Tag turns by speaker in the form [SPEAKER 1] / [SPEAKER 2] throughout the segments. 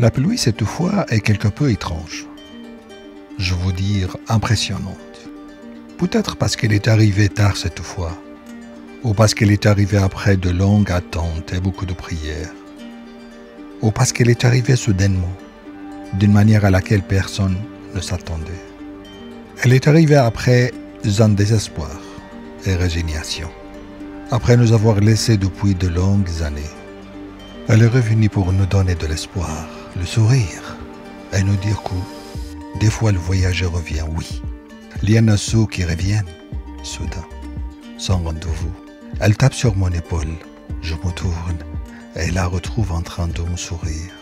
[SPEAKER 1] La pluie cette fois est quelque peu étrange. Je veux dire impressionnante. Peut-être parce qu'elle est arrivée tard cette fois, ou parce qu'elle est arrivée après de longues attentes et beaucoup de prières, ou parce qu'elle est arrivée soudainement, d'une manière à laquelle personne ne s'attendait. Elle est arrivée après un désespoir et résignation, après nous avoir laissés depuis de longues années. Elle est revenue pour nous donner de l'espoir, le sourire, et nous dire que des fois le voyageur revient, oui. Il y en a ceux qui reviennent, soudain, sans rendez-vous. Elle tape sur mon épaule, je me tourne, et la retrouve en train de me sourire,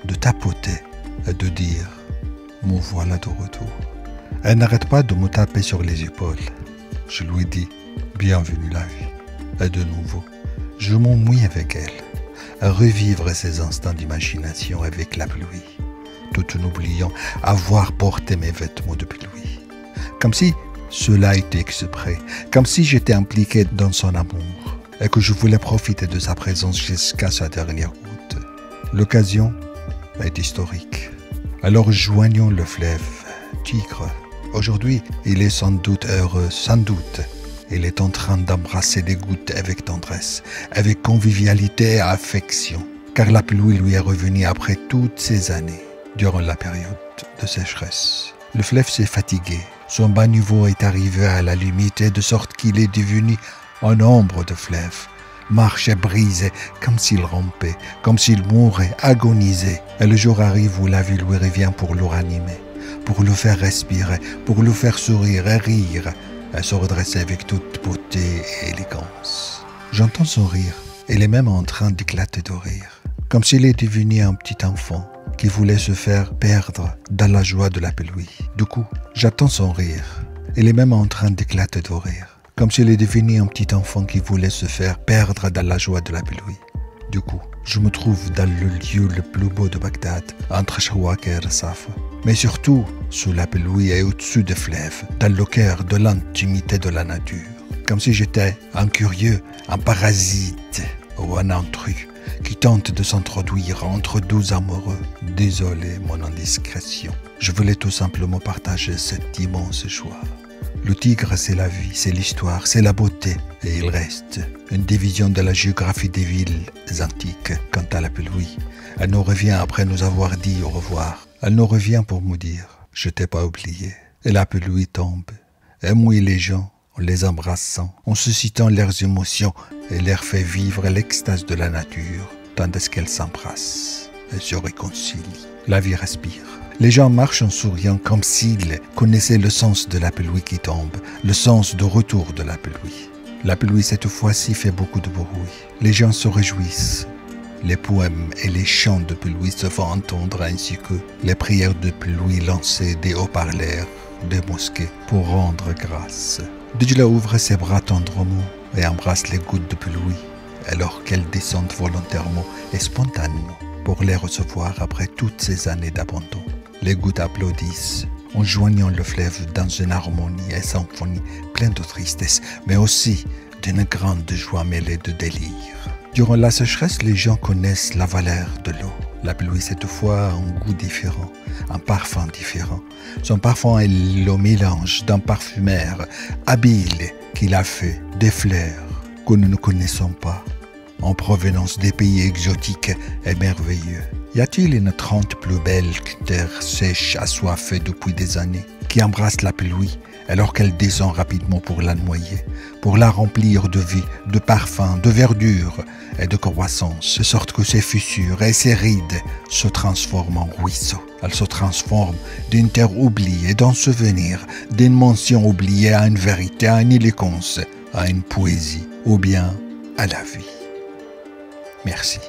[SPEAKER 1] de tapoter et de dire « me voilà de retour ». Elle n'arrête pas de me taper sur les épaules. Je lui dis « bienvenue la vie ». Et de nouveau, je m'ennuie avec elle, à revivre ces instants d'imagination avec la pluie, tout en oubliant avoir porté mes vêtements de pluie. Comme si cela était exprès, comme si j'étais impliqué dans son amour et que je voulais profiter de sa présence jusqu'à sa dernière goutte. L'occasion est historique. Alors joignons le fleuve Tigre. Aujourd'hui, il est sans doute heureux, sans doute. Il est en train d'embrasser des gouttes avec tendresse, avec convivialité et affection, car la pluie lui est revenue après toutes ces années, durant la période de sécheresse. Le fleuve s'est fatigué, son bas niveau est arrivé à la limite, de sorte qu'il est devenu un ombre de fleuve, marchait brisé, comme s'il rampait, comme s'il mourait, agonisait. Et le jour arrive où la vie lui revient pour le ranimer, pour le faire respirer, pour le faire sourire et rire, et se redresser avec toute beauté et élégance. J'entends son rire, il est même en train d'éclater de rire, comme s'il est devenu un petit enfant qui voulait se faire perdre dans la joie de la pluie. Du coup, j'attends son rire. Il est même en train d'éclater de rire, comme s'il est devenu un petit enfant qui voulait se faire perdre dans la joie de la pluie. Du coup, je me trouve dans le lieu le plus beau de Bagdad, entre Chouak et Safa, mais surtout sous la pluie et au-dessus des fleuves, dans le cœur de l'intimité de la nature, comme si j'étais un curieux, un parasite ou un intrus qui tente de s'introduire entre deux amoureux. Désolé mon indiscrétion. Je voulais tout simplement partager cette immense joie. Le tigre, c'est la vie, c'est l'histoire, c'est la beauté. Et il reste une division de la géographie des villes antiques. Quant à la pluie, elle nous revient après nous avoir dit au revoir. Elle nous revient pour nous dire « je t'ai pas oublié ». Et la pluie tombe et mouille les gens en les embrassant, en suscitant leurs émotions et leur fait vivre l'extase de la nature, tandis qu'elles s'embrassent et se réconcilient. La vie respire. Les gens marchent en souriant comme s'ils connaissaient le sens de la pluie qui tombe, le sens de retour de la pluie. La pluie cette fois-ci fait beaucoup de bruit. Les gens se réjouissent. Les poèmes et les chants de pluie se font entendre ainsi que les prières de pluie lancées des haut-parleurs des mosquées pour rendre grâce. Dijla ouvre ses bras tendrement et embrasse les gouttes de pluie alors qu'elles descendent volontairement et spontanément pour les recevoir après toutes ces années d'abandon. Les gouttes applaudissent en joignant le fleuve dans une harmonie et symphonie pleine de tristesse, mais aussi d'une grande joie mêlée de délire. Durant la sécheresse, les gens connaissent la valeur de l'eau. La pluie, cette fois, a un goût différent, un parfum différent. Son parfum est le mélange d'un parfumeur habile qu'il a fait des fleurs que nous ne connaissons pas, en provenance des pays exotiques et merveilleux. Y a-t-il une trente plus belle qu'une terre sèche assoiffée depuis des années, qui embrasse la pluie alors qu'elle descend rapidement pour la noyer, pour la remplir de vie, de parfum, de verdure et de croissance, de sorte que ses fissures et ses rides se transforment en ruisseaux. Elle se transforme d'une terre oubliée, d'un souvenir, d'une mention oubliée à une vérité, à une élégance, à une poésie, ou bien à la vie. Merci.